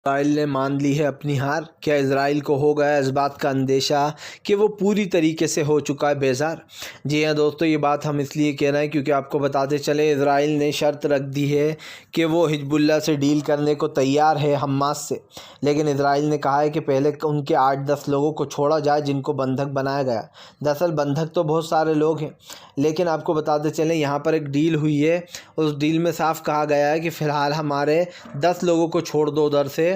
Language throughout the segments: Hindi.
इसराइल ने मान ली है अपनी हार। क्या इसराइल को हो गया इस बात का अंदेशा कि वो पूरी तरीके से हो चुका है बेजार। जी हाँ दोस्तों, ये बात हम इसलिए कह रहे हैं क्योंकि आपको बताते चले इसराइल ने शर्त रख दी है कि वो हिजबुल्लाह से डील करने को तैयार है, हमास से। लेकिन इसराइल ने कहा है कि पहले उनके 8-10 लोगों को छोड़ा जाए जिनको बंधक बनाया गया। दरअसल बंधक तो बहुत सारे लोग हैं, लेकिन आपको बताते चलें यहाँ पर एक डील हुई है। उस डील में साफ कहा गया है कि फ़िलहाल हमारे 10 लोगों को छोड़ दो उधर से,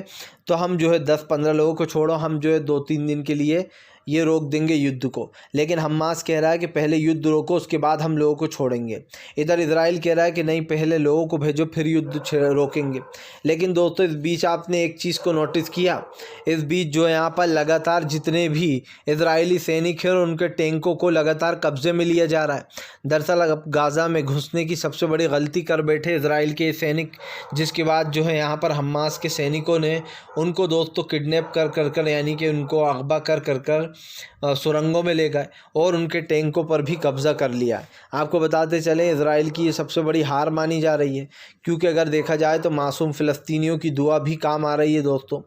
तो हम जो है 10-15 लोगों को छोड़ो, हम जो है 2-3 दिन के लिए ये रोक देंगे युद्ध को। लेकिन हमास कह रहा है कि पहले युद्ध रोको, उसके बाद हम लोगों को छोड़ेंगे। इधर इजराइल कह रहा है कि नहीं, पहले लोगों को भेजो फिर युद्ध रोकेंगे। लेकिन दोस्तों इस बीच आपने एक चीज़ को नोटिस किया, इस बीच जो यहाँ पर लगातार जितने भी इजरायली सैनिक हैं और उनके टैंकों को लगातार कब्जे में लिया जा रहा है। दरअसल अब गाज़ा में घुसने की सबसे बड़ी गलती कर बैठे इजराइल के सैनिक, जिसके बाद जो है यहाँ पर हमास के सैनिकों ने उनको दोस्तों किडनैप कर यानी कि उनको अगवा कर सुरंगों में ले गए और उनके टैंकों पर भी कब्ज़ा कर लिया है। आपको बताते चलें इजराइल की ये सबसे बड़ी हार मानी जा रही है, क्योंकि अगर देखा जाए तो मासूम फ़िलिस्तीनियों की दुआ भी काम आ रही है दोस्तों।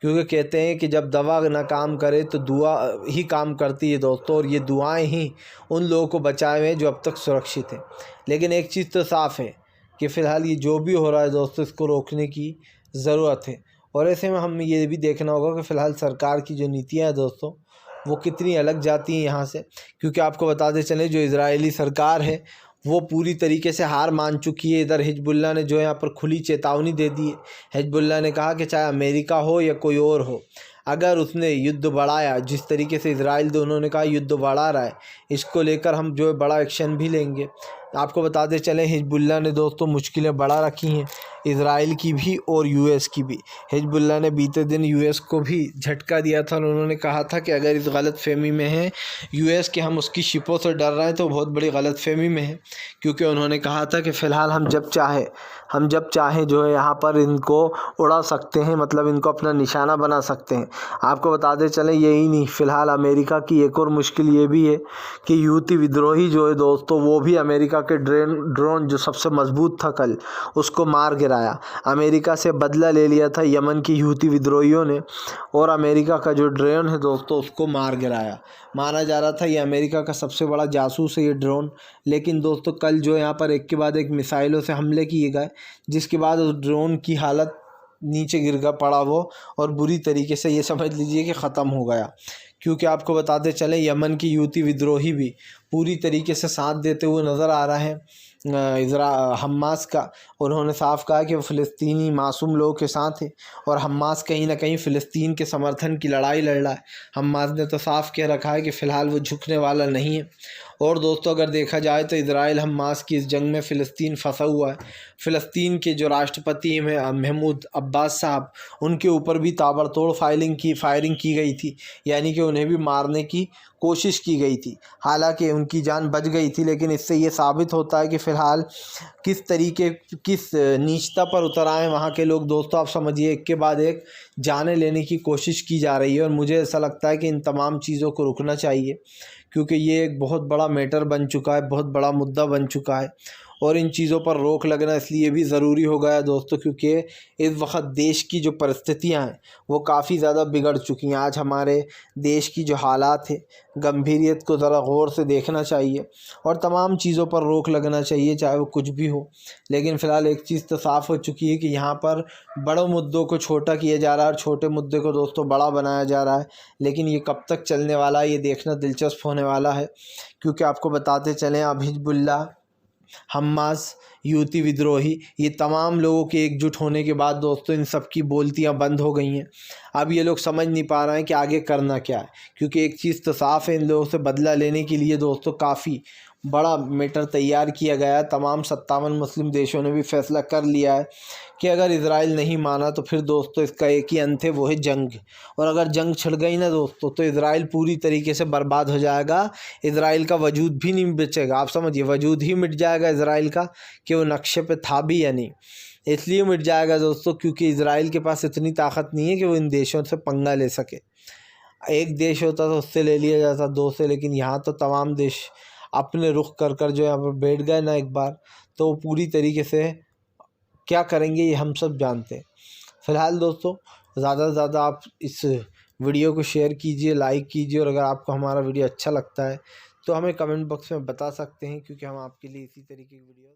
क्योंकि कहते हैं कि जब दवा ना काम करे तो दुआ ही काम करती है दोस्तों, और ये दुआएं ही उन लोगों को बचाए हुए हैं जो अब तक सुरक्षित हैं। लेकिन एक चीज़ तो साफ़ है कि फ़िलहाल ये जो भी हो रहा है दोस्तों, इसको रोकने की ज़रूरत है। और ऐसे में हमें ये भी देखना होगा कि फ़िलहाल सरकार की जो नीतियाँ हैं दोस्तों, वो कितनी अलग जाती हैं यहाँ से। क्योंकि आपको बताते चलें जो इजरायली सरकार है वो पूरी तरीके से हार मान चुकी है। इधर हिजबुल्लाह ने जो यहाँ पर खुली चेतावनी दे दी है। हिजबुल्लाह ने कहा कि चाहे अमेरिका हो या कोई और हो, अगर उसने युद्ध बढ़ाया, जिस तरीके से इजराइल दोनों ने कहा युद्ध बढ़ा रहा है, इसको लेकर हम जो है बड़ा एक्शन भी लेंगे। आपको बताते चलें हिजबुल्लाह ने दोस्तों मुश्किलें बढ़ा रखी हैं, इजराइल की भी और यूएस की भी। हिजबुल्लाह ने बीते दिन यूएस को भी झटका दिया था और उन्होंने कहा था कि अगर इस गलत फहमी में है यूएस के हम उसकी शिपों से डर रहे हैं तो बहुत बड़ी गलत फहमी में है। क्योंकि उन्होंने कहा था कि फ़िलहाल हम जब चाहें जो है यहाँ पर इनको उड़ा सकते हैं, मतलब इनको अपना निशाना बना सकते हैं। आपको बताते चलें यही नहीं, फ़िलहाल अमेरिका की एक और मुश्किल ये भी है कि यूती विद्रोही जो है दोस्तों, वो भी अमेरिका के ड्रोन जो सबसे मजबूत था कल, उसको मार गिराया। अमेरिका से बदला ले लिया था यमन की यूती विद्रोहियों ने, और अमेरिका का जो ड्रोन है दोस्तों उसको मार गिराया। माना जा रहा था ये अमेरिका का सबसे बड़ा जासूस है ये ड्रोन। लेकिन दोस्तों कल जो यहाँ पर एक के बाद एक मिसाइलों से हमले किए गए, जिसके बाद उस ड्रोन की हालत नीचे गिर पड़ा वो, और बुरी तरीके से ये समझ लीजिए कि ख़त्म हो गया। क्योंकि आपको बताते चलें यमन की यूती विद्रोही भी पूरी तरीके से साथ देते हुए नज़र आ रहे हैं हमास का। उन्होंने साफ कहा कि वो फ़िलिस्तीनी मासूम लोगों के साथ है, और हमास कहीं ना कहीं फ़िलिस्तीन के समर्थन की लड़ाई लड़ रहा है। हमास ने तो साफ कह रखा है कि फ़िलहाल वो झुकने वाला नहीं है। और दोस्तों अगर देखा जाए तो इजराइल हमास की इस जंग में फ़िलिस्तीन फंसा हुआ है। फ़िलिस्तीन के जो राष्ट्रपति हैं महमूद अब्बास साहब, उनके ऊपर भी ताबड़तोड़ फायरिंग की गई थी, यानी कि उन्हें भी मारने की कोशिश की गई थी। हालांकि उनकी जान बच गई थी, लेकिन इससे ये साबित होता है कि फ़िलहाल किस नीचता पर उतर आए वहाँ के लोग दोस्तों। आप समझिए एक के बाद एक जाने लेने की कोशिश की जा रही है, और मुझे ऐसा लगता है कि इन तमाम चीज़ों को रुकना चाहिए, क्योंकि ये एक बहुत बड़ा मैटर बन चुका है, बहुत बड़ा मुद्दा बन चुका है। और इन चीज़ों पर रोक लगना इसलिए भी ज़रूरी हो गया है दोस्तों, क्योंकि इस वक्त देश की जो परिस्थितियां हैं वो काफ़ी ज़्यादा बिगड़ चुकी हैं। आज हमारे देश की जो हालात है, गंभीरियत को ज़रा गौर से देखना चाहिए और तमाम चीज़ों पर रोक लगना चाहिए, चाहे वो कुछ भी हो। लेकिन फ़िलहाल एक चीज़ तो साफ़ हो चुकी है कि यहाँ पर बड़े मुद्दों को छोटा किया जा रहा है और छोटे मुद्दे को दोस्तों बड़ा बनाया जा रहा है। लेकिन ये कब तक चलने वाला है, ये देखना दिलचस्प होने वाला है। क्योंकि आपको बताते चलें अब हिजबुल्लाह, हमास, यूती विद्रोही, ये तमाम लोगों के एकजुट होने के बाद दोस्तों इन सब की बोलतियाँ बंद हो गई हैं। अब ये लोग समझ नहीं पा रहे हैं कि आगे करना क्या है। क्योंकि एक चीज़ तो साफ़ है, इन लोगों से बदला लेने के लिए दोस्तों काफ़ी बड़ा मैटर तैयार किया गया है। तमाम 57 मुस्लिम देशों ने भी फैसला कर लिया है कि अगर इजराइल नहीं माना तो फिर दोस्तों इसका एक ही अंत है, वो है जंग। और अगर जंग छिड़ गई ना दोस्तों तो इजराइल पूरी तरीके से बर्बाद हो जाएगा। इजराइल का वजूद भी नहीं बचेगा। आप समझिए वजूद ही मिट जाएगा इजराइल का, कि वो नक्शे पे था भी या नहीं। इसलिए मिट जाएगा दोस्तों क्योंकि इजराइल के पास इतनी ताकत नहीं है कि वो इन देशों से पंगा ले सके। एक देश होता तो उससे ले लिया जाता, दो से, लेकिन यहाँ तो तमाम देश अपने रुख कर जो यहाँ पर बैठ गए ना एक बार, तो वो पूरी तरीके से क्या करेंगे ये हम सब जानते हैं। फ़िलहाल दोस्तों ज़्यादा से ज़्यादा आप इस वीडियो को शेयर कीजिए, लाइक कीजिए, और अगर आपको हमारा वीडियो अच्छा लगता है तो हमें कमेंट बॉक्स में बता सकते हैं, क्योंकि हम आपके लिए इसी तरीके की वीडियो